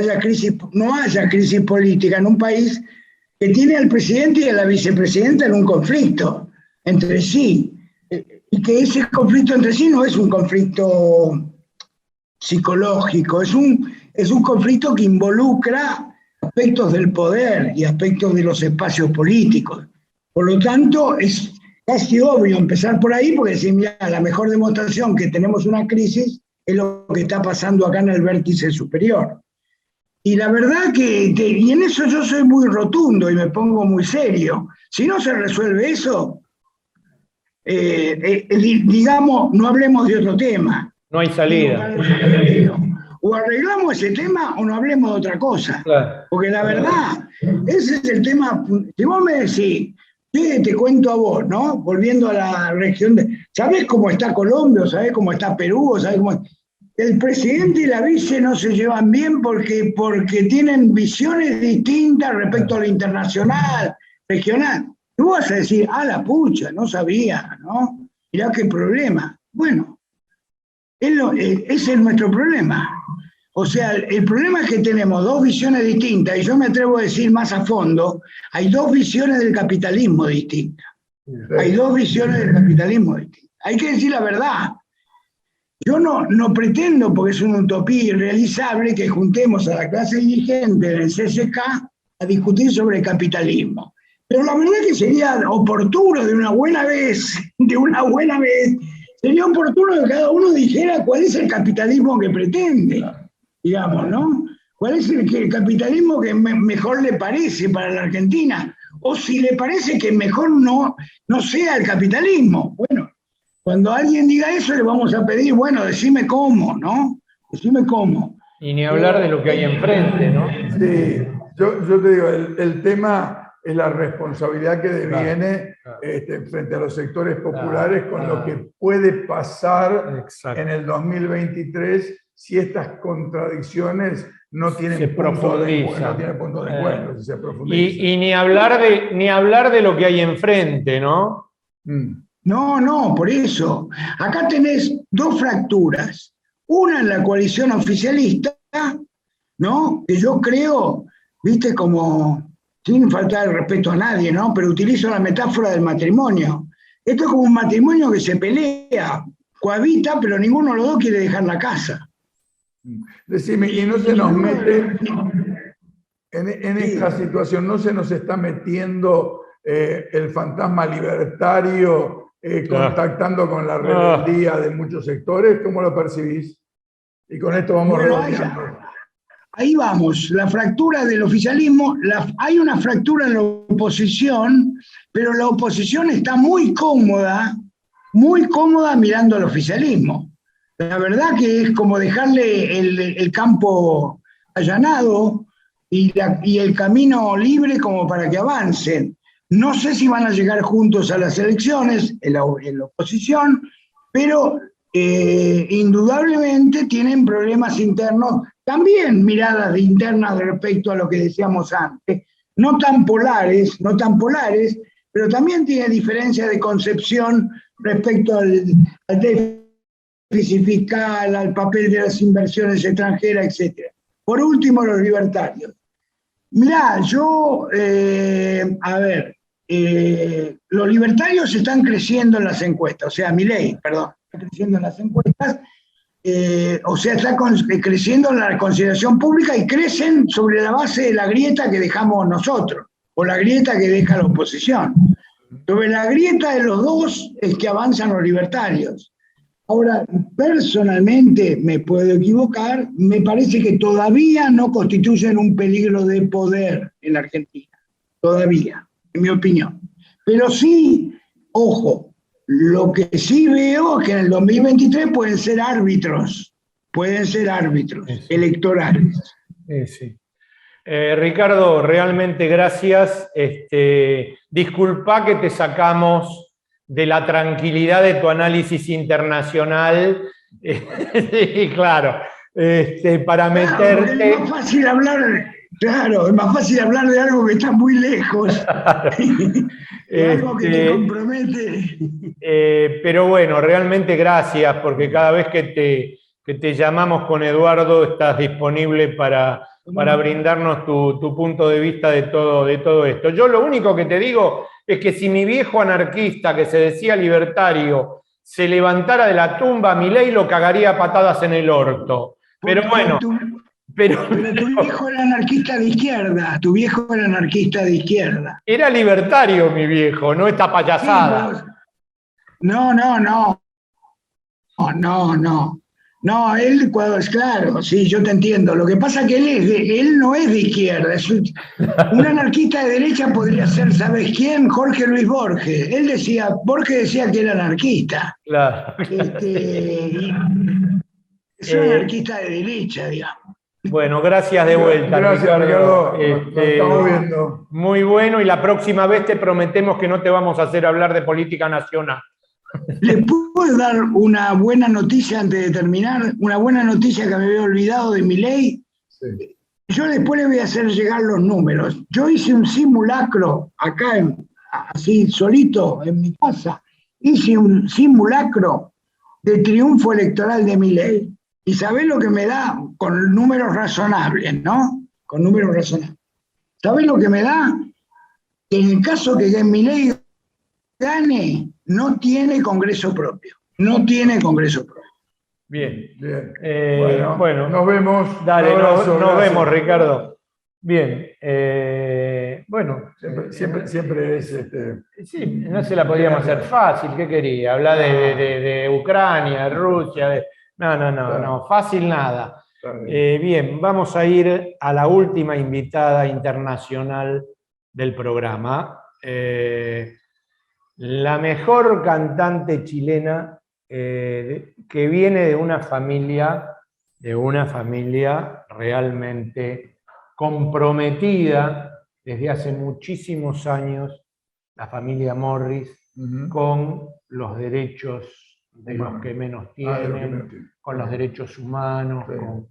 no haya crisis política en un país que tiene al presidente y a la vicepresidenta en un conflicto entre sí. Y que ese conflicto entre sí no es un conflicto psicológico, es un conflicto que involucra aspectos del poder y aspectos de los espacios políticos. Por lo tanto, es casi obvio empezar por ahí, porque decir, mira, la mejor demostración que tenemos una crisis es lo que está pasando acá en el vértice superior. Y la verdad y en eso yo soy muy rotundo y me pongo muy serio. Si no se resuelve eso, digamos, no hablemos de otro tema. No hay salida. O arreglamos ese tema o no hablemos de otra cosa. Claro. Porque la verdad, ese es el tema. Si vos me decís, te cuento a vos, ¿no? Volviendo a la región ¿sabés cómo está Colombia? ¿Sabés cómo está Perú? ¿Sabés cómo? El presidente y la vice no se llevan bien porque tienen visiones distintas respecto a lo internacional, regional. Y vos vas a decir, la pucha, no sabía, ¿no? Mirá qué problema. Bueno, ese es nuestro problema. O sea, el problema es que tenemos dos visiones distintas, y yo me atrevo a decir más a fondo, hay dos visiones del capitalismo distintas. Hay dos visiones del capitalismo distintas. Hay que decir la verdad. Yo no pretendo, porque es una utopía irrealizable, que juntemos a la clase dirigente del CCK a discutir sobre el capitalismo. Pero la verdad es que sería oportuno de una buena vez, sería oportuno que cada uno dijera cuál es el capitalismo que pretende, digamos, ¿no? ¿Cuál es el capitalismo que mejor le parece para la Argentina? O si le parece que mejor no sea el capitalismo. Bueno, cuando alguien diga eso le vamos a pedir, bueno, decime cómo, ¿no? Decime cómo. Y ni hablar de lo que hay enfrente, ¿no? Sí, yo te digo, el tema es la responsabilidad que deviene frente a los sectores populares con lo que puede pasar en el 2023 si estas contradicciones no tienen punto de encuentro, si se profundizan. Y ni hablar de lo que hay enfrente, ¿no? No, por eso. Acá tenés dos fracturas. Una en la coalición oficialista, ¿no? Que yo creo, viste, como, sin faltar el respeto a nadie, ¿no? Pero utilizo la metáfora del matrimonio. Esto es como un matrimonio que se pelea, cohabita, pero ninguno de los dos quiere dejar la casa. Decime, y no se nos mete en esta situación, no se nos está metiendo el fantasma libertario contactando con la rebeldía de muchos sectores. ¿Cómo lo percibís? Y con esto vamos redondeando. Ahí vamos, la fractura del oficialismo, hay una fractura en la oposición, pero la oposición está muy cómoda mirando al oficialismo. La verdad que es como dejarle el campo allanado y el camino libre como para que avancen. No sé si van a llegar juntos a las elecciones en la oposición, pero indudablemente tienen problemas internos, también miradas internas respecto a lo que decíamos antes, no tan polares, pero también tiene diferencia de concepción respecto al déficit fiscal, al papel de las inversiones extranjeras, etc. Por último, los libertarios. Mirá, los libertarios están creciendo en las encuestas, o sea, Milei, perdón, está creciendo en las encuestas, está creciendo en la consideración pública y crecen sobre la base de la grieta que dejamos nosotros, o la grieta que deja la oposición. Sobre la grieta de los dos es que avanzan los libertarios. Ahora, personalmente, me puedo equivocar, me parece que todavía no constituyen un peligro de poder en la Argentina, todavía, en mi opinión. Pero sí, ojo, lo que sí veo es que en el 2023 pueden ser árbitros electorales. Sí. Ricardo, realmente gracias. Disculpa que te sacamos de la tranquilidad de tu análisis internacional. Sí, claro. Para meterte... Es más fácil hablar... Claro, es más fácil hablar de algo que está muy lejos, de algo que te compromete. Pero bueno, realmente gracias, porque cada vez que te llamamos con Eduardo estás disponible para brindarnos tu punto de vista de todo esto. Yo lo único que te digo es que si mi viejo anarquista, que se decía libertario, se levantara de la tumba, Milei lo cagaría a patadas en el orto. Pero bueno... Pero tu viejo era anarquista de izquierda, Era libertario mi viejo, no esta payasada. Sí, no. No, él, claro, sí, yo te entiendo. Lo que pasa es que él no es de izquierda. Un anarquista de derecha podría ser, ¿sabes quién? Jorge Luis Borges. Borges decía que era anarquista. Claro. Es un anarquista de derecha, digamos. Bueno, gracias de vuelta. Gracias, Ricardo. Nos estamos viendo. Muy bueno, y la próxima vez te prometemos que no te vamos a hacer hablar de política nacional. ¿Les puedo dar una buena noticia antes de terminar? Una buena noticia que me había olvidado de Milei. Sí. Yo después le voy a hacer llegar los números. Yo hice un simulacro acá, así solito en mi casa. Hice un simulacro de triunfo electoral de Milei. ¿Y sabés lo que me da? Con números razonables, ¿no? Con números razonables. ¿Sabés lo que me da? Que en el caso que Milei gane, no tiene Congreso propio. Bien. Bueno, nos vemos. Dale, nos vemos, Ricardo. Bien. Bueno. Siempre es... Sí, no se la podíamos hacer fácil. ¿Qué quería? Hablar de Ucrania, de Rusia, No, fácil nada. Bien, vamos a ir a la última invitada internacional del programa. La mejor cantante chilena que viene de una familia de una familia realmente comprometida desde hace muchísimos años, la familia Morris, con los derechos de los que menos tienen, con los derechos humanos, con,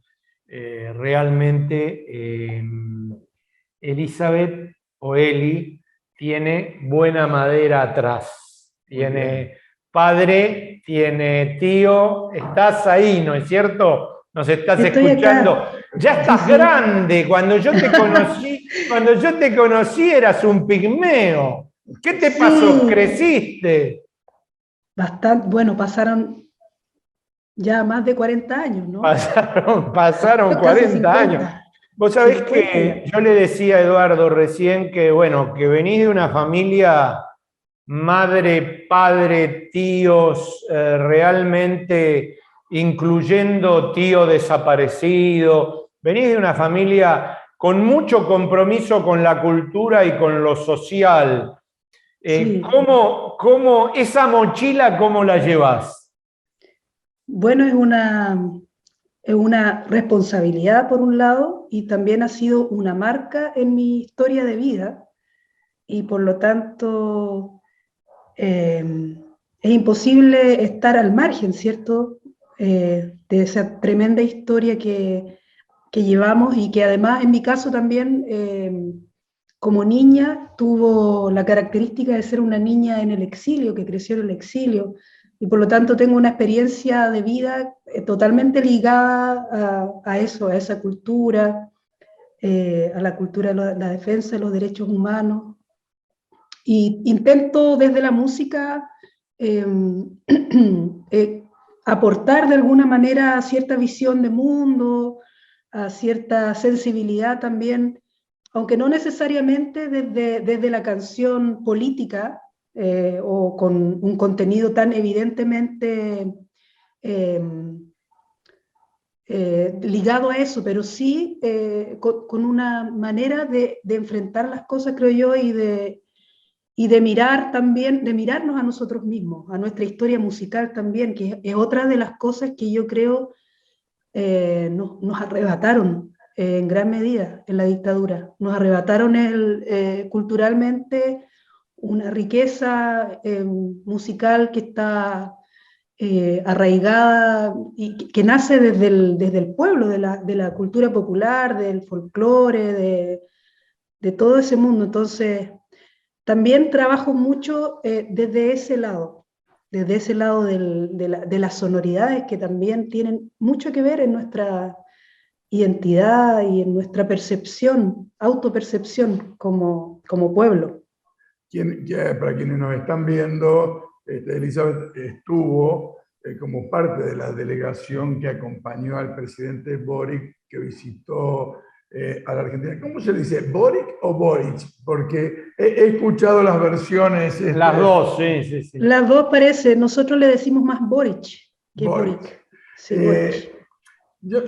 realmente Elizabeth o Eli tiene buena madera atrás, tiene padre, tiene tío, estás ahí, ¿no es cierto? Nos estás escuchando. Acá. Ya estás grande. Cuando yo te conocí eras un pigmeo. ¿Qué te pasó? ¿Creciste? Bastante, bueno, pasaron ya más de 40 años, ¿no? Pasaron 40 años. Vos sabés que yo le decía a Eduardo recién que, bueno, que venís de una familia, madre, padre, tíos, realmente incluyendo tío desaparecido, venís de una familia con mucho compromiso con la cultura y con lo social. Sí. ¿Cómo esa mochila, cómo la llevas? Bueno, es una responsabilidad por un lado y también ha sido una marca en mi historia de vida y por lo tanto es imposible estar al margen, ¿cierto? De esa tremenda historia que llevamos y que además en mi caso también como niña tuvo la característica de ser una niña en el exilio, que creció en el exilio, y por lo tanto tengo una experiencia de vida totalmente ligada a eso, a esa cultura, a la cultura de la defensa de los derechos humanos. Y intento desde la música aportar de alguna manera cierta visión de mundo, a cierta sensibilidad también, aunque no necesariamente desde la canción política o con un contenido tan evidentemente ligado a eso, pero sí con una manera de enfrentar las cosas, creo yo, y de mirar también, de mirarnos a nosotros mismos, a nuestra historia musical también, que es otra de las cosas que yo creo nos arrebataron en gran medida en la dictadura. Nos arrebataron culturalmente una riqueza musical que está arraigada y que nace desde el pueblo, de la cultura popular, del folclore, de todo ese mundo. Entonces, también trabajo mucho desde ese lado de las sonoridades que también tienen mucho que ver en nuestra identidad y en nuestra percepción, autopercepción como pueblo. Para quienes nos están viendo, Elizabeth estuvo como parte de la delegación que acompañó al presidente Boric, que visitó a la Argentina. ¿Cómo se dice? ¿Boric o Boric? Porque he escuchado las versiones. Las dos, sí. Las dos parece. Nosotros le decimos más Boric que Boric. Sí, Boric. Yo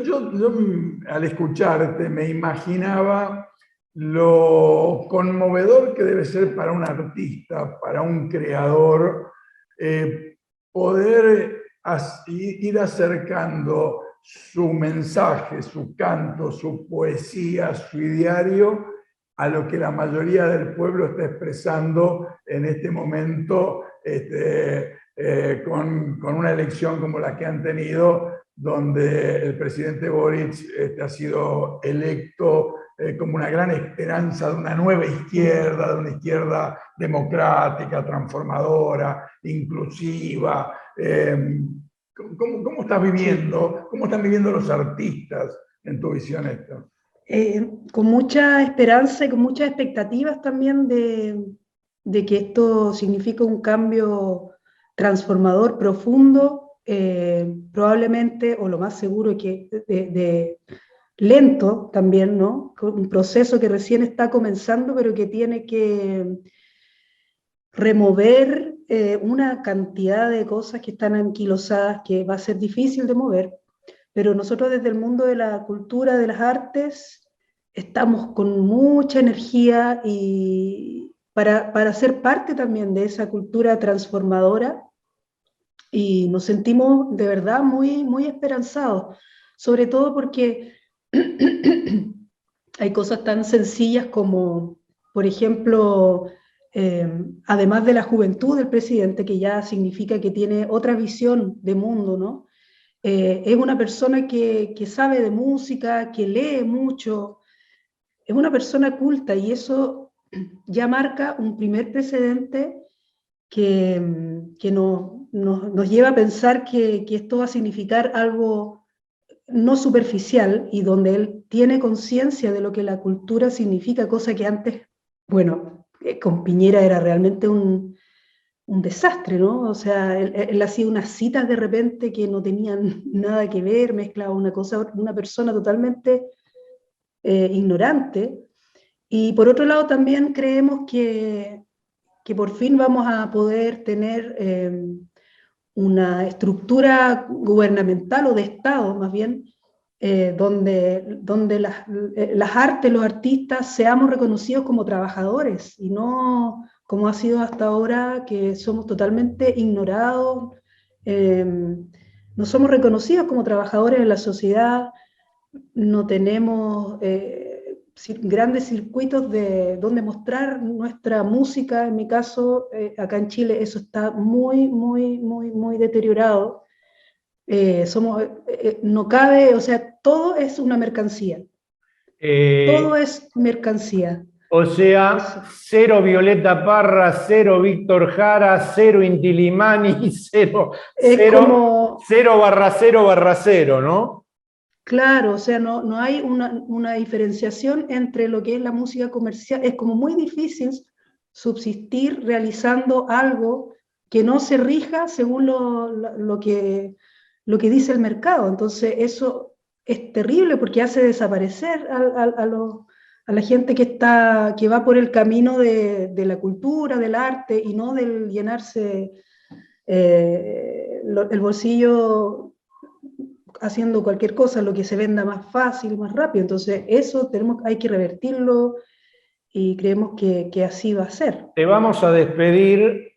al escucharte me imaginaba lo conmovedor que debe ser para un artista, para un creador, poder ir acercando su mensaje, su canto, su poesía, su ideario a lo que la mayoría del pueblo está expresando en este momento con una elección como la que han tenido, donde el presidente Boric ha sido electo como una gran esperanza de una nueva izquierda, de una izquierda democrática, transformadora, inclusiva. ¿Cómo estás viviendo? ¿Cómo están viviendo los artistas en tu visión esto? Con mucha esperanza y con muchas expectativas también de que esto significa un cambio transformador, profundo, probablemente, o lo más seguro, que de lento también, ¿no? Un proceso que recién está comenzando, pero que tiene que remover una cantidad de cosas que están anquilosadas, que va a ser difícil de mover, pero nosotros desde el mundo de la cultura, de las artes, estamos con mucha energía y para ser parte también de esa cultura transformadora, y nos sentimos de verdad muy, muy esperanzados, sobre todo porque hay cosas tan sencillas como, por ejemplo, además de la juventud del presidente, que ya significa que tiene otra visión de mundo, ¿no? Es una persona que sabe de música, que lee mucho, es una persona culta, y eso ya marca un primer precedente que nos lleva a pensar que esto va a significar algo no superficial, y donde él tiene conciencia de lo que la cultura significa, cosa que antes, bueno, con Piñera era realmente un desastre, ¿no? O sea, él hacía unas citas de repente que no tenían nada que ver, mezclaba una cosa, una persona totalmente ignorante. Y por otro lado también creemos que por fin vamos a poder tener una estructura gubernamental o de Estado, más bien, donde las artes, los artistas, seamos reconocidos como trabajadores y no como ha sido hasta ahora, que somos totalmente ignorados, no somos reconocidos como trabajadores en la sociedad, no tenemos grandes circuitos de donde mostrar nuestra música. En mi caso, acá en Chile, eso está muy, muy, muy, muy deteriorado. No cabe, o sea, todo es una mercancía. Todo es mercancía. O sea, cero Violeta Parra, cero Víctor Jara, cero Inti Illimani, cero barra cero, ¿no? Claro, o sea, no hay una diferenciación entre lo que es la música comercial. Es como muy difícil subsistir realizando algo que no se rija según lo que dice el mercado. Entonces eso es terrible porque hace desaparecer a la gente que va por el camino de la cultura, del arte, y no del llenarse el bolsillo haciendo cualquier cosa, lo que se venda más fácil, más rápido. Entonces eso hay que revertirlo, y creemos que así va a ser. Te vamos a despedir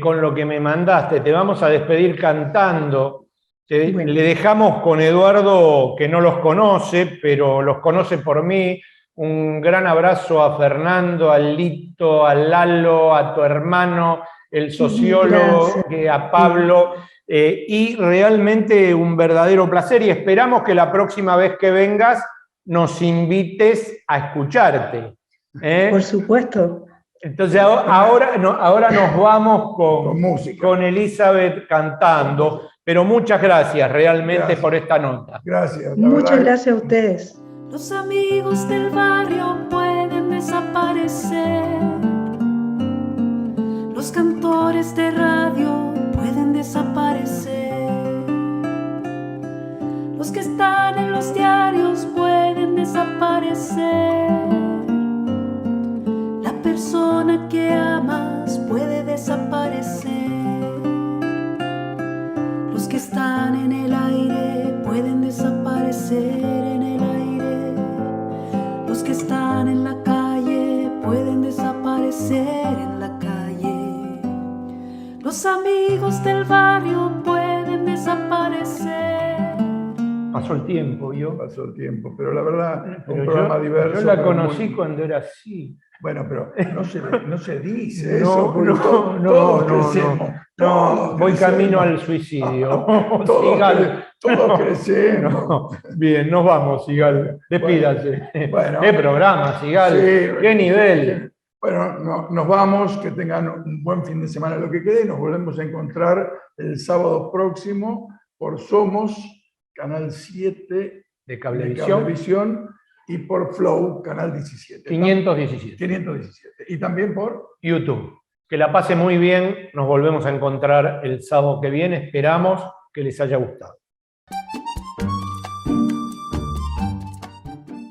con lo que me mandaste, te vamos a despedir cantando. Bueno. Le dejamos con Eduardo, que no los conoce, pero los conoce por mí. Un gran abrazo a Fernando, a Lito, a Lalo, a tu hermano, el sociólogo, a Pablo. Y realmente un verdadero placer, y esperamos que la próxima vez que vengas nos invites a escucharte. Por supuesto. Entonces ahora nos vamos con Elizabeth cantando, pero muchas gracias realmente por esta nota. Gracias. Muchas gracias a ustedes. Los amigos del barrio pueden desaparecer, los cantores de radio pueden desaparecer, los que están en los diarios pueden desaparecer, la persona que amas puede desaparecer, los que están en el aire pueden desaparecer en el aire, los que están en la calle pueden desaparecer en la calle, los amigos del barrio pueden desaparecer. Pasó el tiempo, Pasó el tiempo, pero la verdad, un programa diverso. Yo la conocí cuando era así. Bueno, pero no se dice eso. No, voy camino al suicidio. Todos crecemos. Bien, nos vamos, Sigal. Despídase. Bueno, ¿Qué programa, Sigal? Sí, ¿qué nivel? Bueno, nos vamos, que tengan un buen fin de semana lo que quede, y nos volvemos a encontrar el sábado próximo por Somos, Canal 7 de Cablevisión, y por Flow, Canal 17. 517. Y también por YouTube. Que la pase muy bien, nos volvemos a encontrar el sábado que viene, esperamos que les haya gustado.